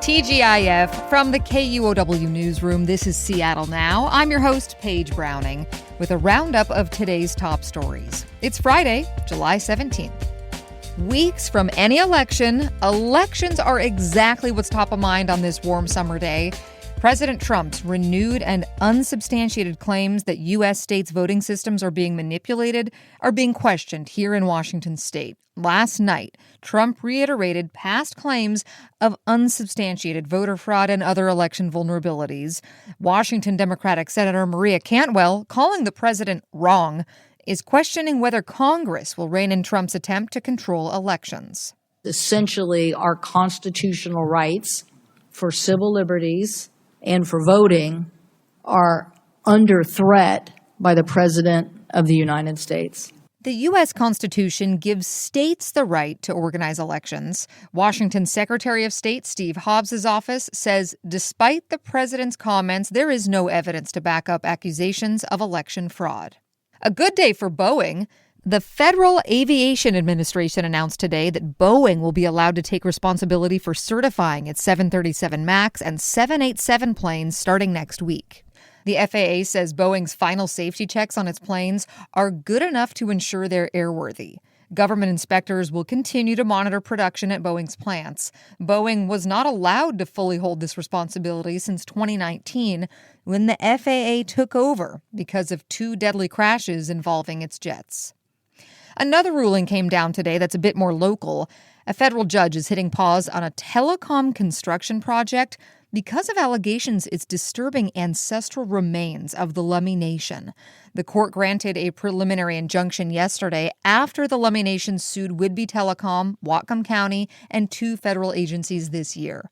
TGIF from the KUOW newsroom. This is Seattle Now. I'm your host, Paige Browning, with a roundup of today's top stories. It's Friday, July 17th. Weeks from any election, elections are exactly what's top of mind on this warm summer day. President Trump's renewed and unsubstantiated claims that U.S. states' voting systems are being manipulated are being questioned here in Washington state. Last night, Trump reiterated past claims of unsubstantiated voter fraud and other election vulnerabilities. Washington Democratic Senator Maria Cantwell, calling the president wrong, is questioning whether Congress will rein in Trump's attempt to control elections. Essentially, our constitutional rights for civil liberties and for voting are under threat by the President of the United States. The U.S. Constitution gives states the right to organize elections. Washington Secretary of State Steve Hobbs' office says despite the president's comments, there is no evidence to back up accusations of election fraud. A good day for Boeing. The Federal Aviation Administration announced today that Boeing will be allowed to take responsibility for certifying its 737 MAX and 787 planes starting next week. The FAA says Boeing's final safety checks on its planes are good enough to ensure they're airworthy. Government inspectors will continue to monitor production at Boeing's plants. Boeing was not allowed to fully hold this responsibility since 2019, when the FAA took over because of two deadly crashes involving its jets. Another ruling came down today that's a bit more local. A federal judge is hitting pause on a telecom construction project because of allegations it's disturbing ancestral remains of the Lummi Nation. The court granted a preliminary injunction yesterday after the Lummi Nation sued Whidbey Telecom, Whatcom County, and two federal agencies this year.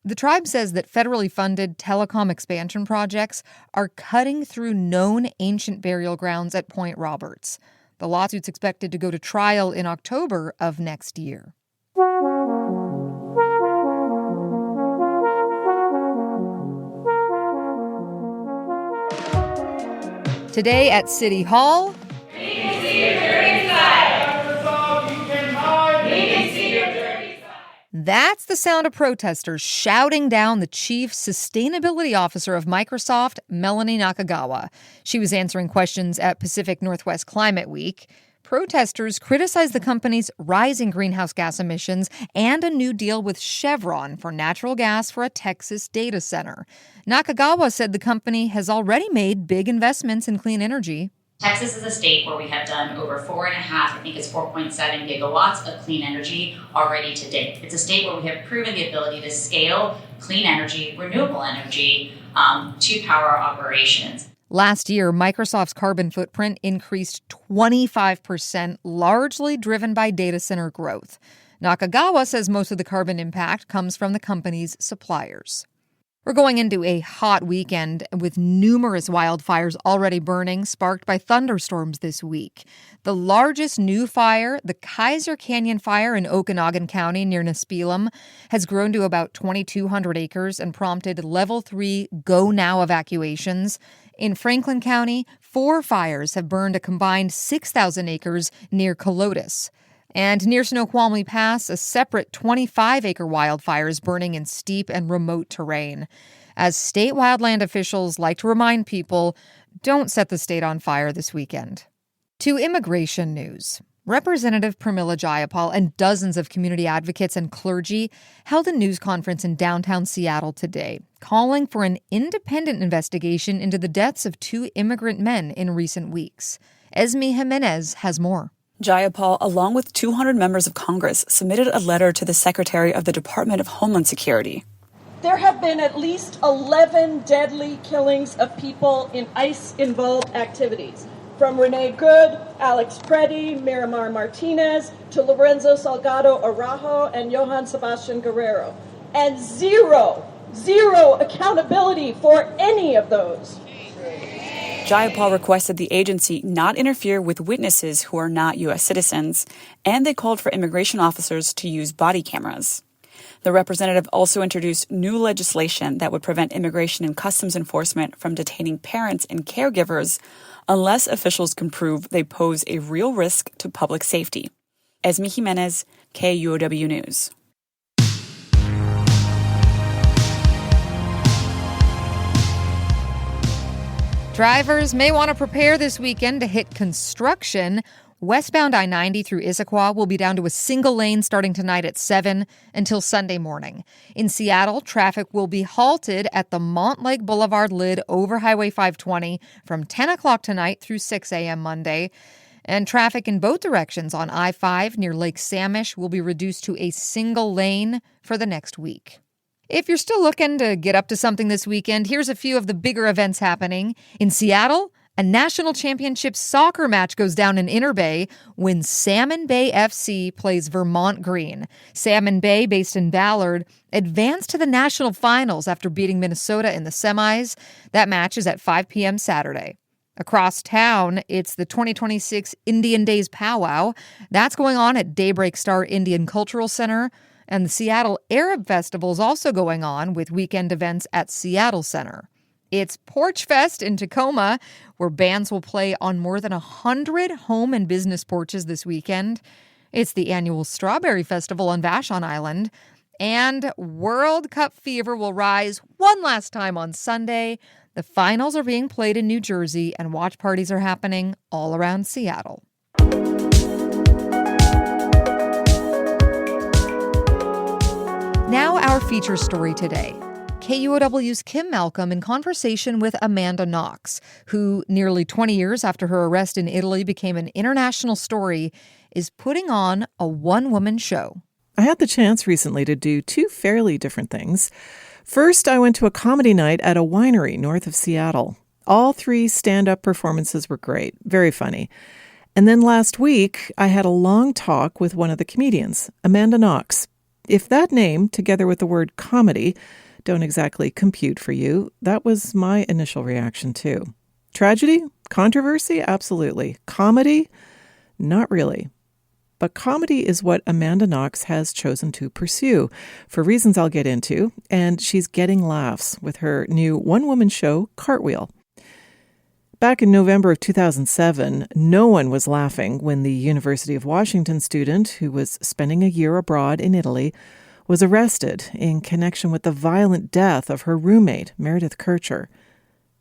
The tribe says that federally funded telecom expansion projects are cutting through known ancient burial grounds at Point Roberts. The lawsuit's expected to go to trial in October of next year. Today at City Hall, we can see your dirty side. We can see your dirty side. That's the sound of protesters shouting down the chief sustainability officer of Microsoft, Melanie Nakagawa. She was answering questions at Pacific Northwest Climate Week. Protesters criticized the company's rising greenhouse gas emissions and a new deal with Chevron for natural gas for a Texas data center. Nakagawa said the company has already made big investments in clean energy. Texas is a state where we have done over 4.7 gigawatts of clean energy already to date. It's a state where we have proven the ability to scale clean energy, renewable energy, to power our operations. Last year, Microsoft's carbon footprint increased 25%, largely driven by data center growth. Nakagawa says most of the carbon impact comes from the company's suppliers. We're going into a hot weekend with numerous wildfires already burning, sparked by thunderstorms this week. The largest new fire, the Kaiser Canyon Fire in Okanogan County near Nispelem, has grown to about 2,200 acres and prompted Level 3 Go Now evacuations. In Franklin County, 4 fires have burned a combined 6,000 acres near Colotis. And near Snoqualmie Pass, a separate 25-acre wildfire is burning in steep and remote terrain. As state wildland officials like to remind people, don't set the state on fire this weekend. To immigration news. Representative Pramila Jayapal and dozens of community advocates and clergy held a news conference in downtown Seattle today, calling for an independent investigation into the deaths of 2 immigrant men in recent weeks. Esme Jimenez has more. Jayapal, along with 200 members of Congress, submitted a letter to the Secretary of the Department of Homeland Security. There have been at least 11 deadly killings of people in ICE-involved activities, from Renee Good, Alex Preddy, Miramar Martinez, to Lorenzo Salgado Araujo and Johann Sebastian Guerrero. And zero accountability for any of those. Jayapal requested the agency not interfere with witnesses who are not U.S. citizens, and they called for immigration officers to use body cameras. The representative also introduced new legislation that would prevent Immigration and Customs Enforcement from detaining parents and caregivers unless officials can prove they pose a real risk to public safety. Esme Jimenez, KUOW News. Drivers may want to prepare this weekend to hit construction. Westbound I-90 through Issaquah will be down to a single lane starting tonight at 7 until Sunday morning. In Seattle, traffic will be halted at the Montlake Boulevard lid over Highway 520 from 10 o'clock tonight through 6 a.m. Monday. And traffic in both directions on I-5 near Lake Samish will be reduced to a single lane for the next week. If you're still looking to get up to something this weekend, here's a few of the bigger events happening. In Seattle, a national championship soccer match goes down in Inner Bay when Salmon Bay FC plays Vermont Green. Salmon Bay, based in Ballard, advanced to the national finals after beating Minnesota in the semis. That match is at 5 p.m. Saturday. Across town, it's the 2026 Indian Days Powwow. That's going on at Daybreak Star Indian Cultural Center. And the Seattle Arab Festival is also going on with weekend events at Seattle Center. It's Porch Fest in Tacoma, where bands will play on more than 100 home and business porches this weekend. It's the annual Strawberry Festival on Vashon Island. And World Cup fever will rise one last time on Sunday. The finals are being played in New Jersey, and watch parties are happening all around Seattle. Now our feature story today. KUOW's Kim Malcolm in conversation with Amanda Knox, who nearly 20 years after her arrest in Italy became an international story, is putting on a one-woman show. I had the chance recently to do two fairly different things. First, I went to a comedy night at a winery north of Seattle. All three stand-up performances were great, very funny. And then last week, I had a long talk with one of the comedians, Amanda Knox. If that name, together with the word comedy, don't exactly compute for you, that was my initial reaction too. Tragedy? Controversy? Absolutely. Comedy? Not really. But comedy is what Amanda Knox has chosen to pursue, for reasons I'll get into, and she's getting laughs with her new one-woman show, Cartwheel. Back in November of 2007, no one was laughing when the University of Washington student, who was spending a year abroad in Italy, was arrested in connection with the violent death of her roommate, Meredith Kircher.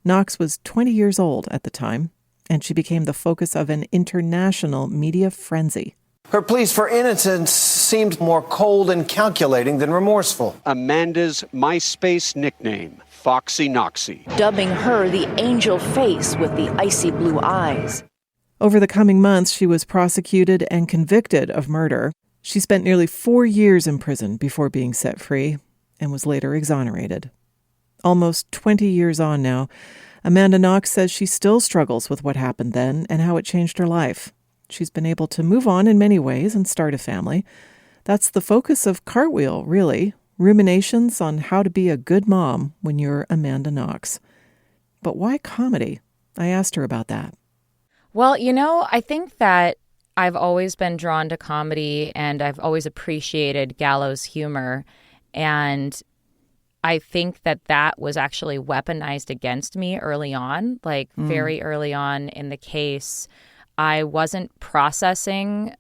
Knox was 20 years old at the time, and she became the focus of an international media frenzy. Her pleas for innocence seemed more cold and calculating than remorseful. Amanda's MySpace nickname, Foxy Knoxy. Dubbing her the angel face with the icy blue eyes. Over the coming months, she was prosecuted and convicted of murder. She spent nearly 4 years in prison before being set free and was later exonerated. Almost 20 years on now, Amanda Knox says she still struggles with what happened then and how it changed her life. She's been able to move on in many ways and start a family. That's the focus of Cartwheel, really. Ruminations on how to be a good mom when you're Amanda Knox. But why comedy? I asked her about that. Well, I think that I've always been drawn to comedy and I've always appreciated gallows humor. And I think that was actually weaponized against me early on, very early on in the case. I wasn't processing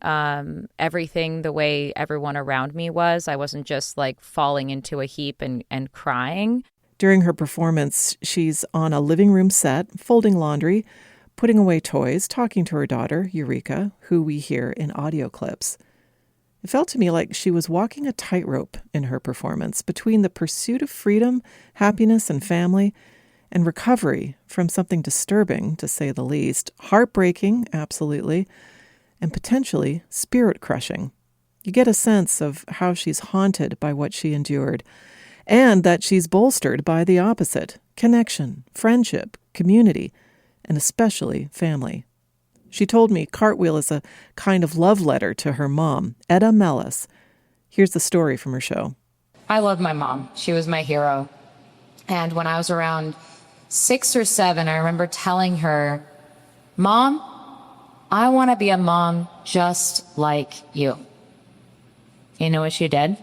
everything the way everyone around me was. I wasn't just falling into a heap and crying. During her performance, she's on a living room set, folding laundry, putting away toys, talking to her daughter, Eureka, who we hear in audio clips. It felt to me like she was walking a tightrope in her performance between the pursuit of freedom, happiness, and family, and recovery from something disturbing, to say the least, heartbreaking, absolutely, and potentially spirit-crushing. You get a sense of how she's haunted by what she endured, and that she's bolstered by the opposite: connection, friendship, community, and especially family. She told me Cartwheel is a kind of love letter to her mom, Etta Mellis. Here's the story from her show. I love my mom. She was my hero. And when I was around 6 or 7, I remember telling her, "Mom, I want to be a mom just like you." You know what she did?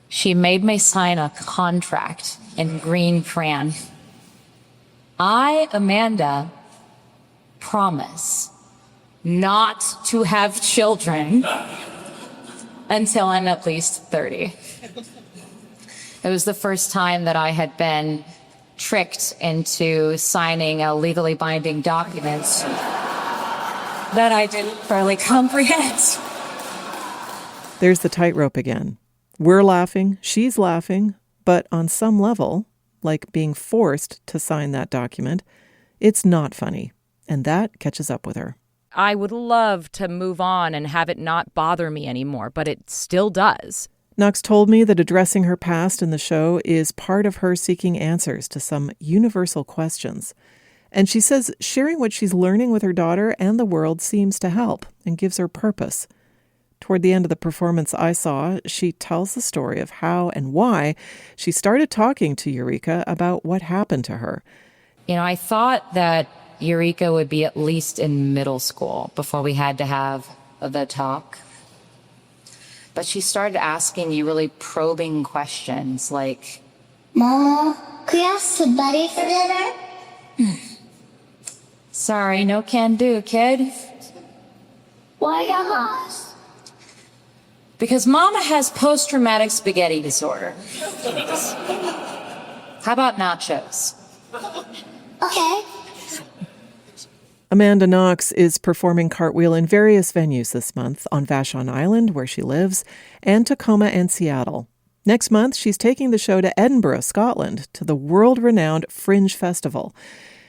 She made me sign a contract in green crayon. I, Amanda, promise not to have children until I'm at least 30. It was the first time that I had been tricked into signing a legally binding document that I didn't fairly comprehend. There's the tightrope again. We're laughing, she's laughing, but on some level, like being forced to sign that document, it's not funny, and that catches up with her. I would love to move on and have it not bother me anymore, but it still does. Knox told me that addressing her past in the show is part of her seeking answers to some universal questions. And she says sharing what she's learning with her daughter and the world seems to help and gives her purpose. Toward the end of the performance I saw, she tells the story of how and why she started talking to Eureka about what happened to her. You know, I thought that Eureka would be at least in middle school before we had to have the talk. But she started asking you really probing questions like, Mama, could you ask somebody for dinner? Sorry, no can do, kid. Why not? Because Mama has post-traumatic spaghetti disorder. How about nachos? Okay. Amanda Knox is performing Cartwheel in various venues this month, on Vashon Island, where she lives, and Tacoma and Seattle. Next month, she's taking the show to Edinburgh, Scotland, to the world-renowned Fringe Festival.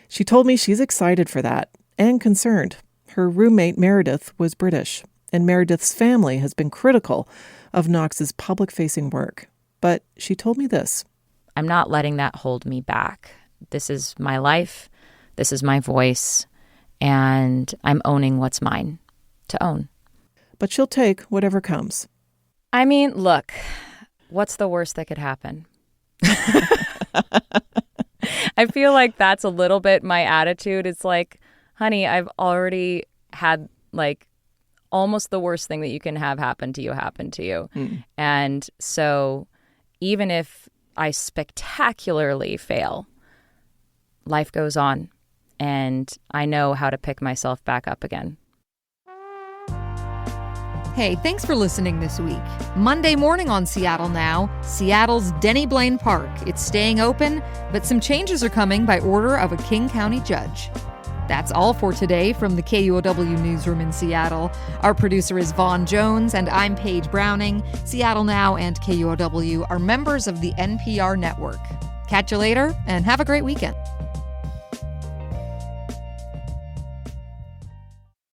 She told me she's excited for that, and concerned. Her roommate, Meredith, was British, and Meredith's family has been critical of Knox's public-facing work. But she told me this. I'm not letting that hold me back. This is my life. This is my voice. And I'm owning what's mine to own. But she'll take whatever comes. I mean, look, what's the worst that could happen? I feel like that's a little bit my attitude. It's like, honey, I've already had like almost the worst thing that you can have happen to you. And so even if I spectacularly fail, life goes on. And I know how to pick myself back up again. Hey, thanks for listening this week. Monday morning on Seattle Now, Seattle's Denny Blaine Park. It's staying open, but some changes are coming by order of a King County judge. That's all for today from the KUOW newsroom in Seattle. Our producer is Vaughn Jones, and I'm Paige Browning. Seattle Now and KUOW are members of the NPR network. Catch you later, and have a great weekend.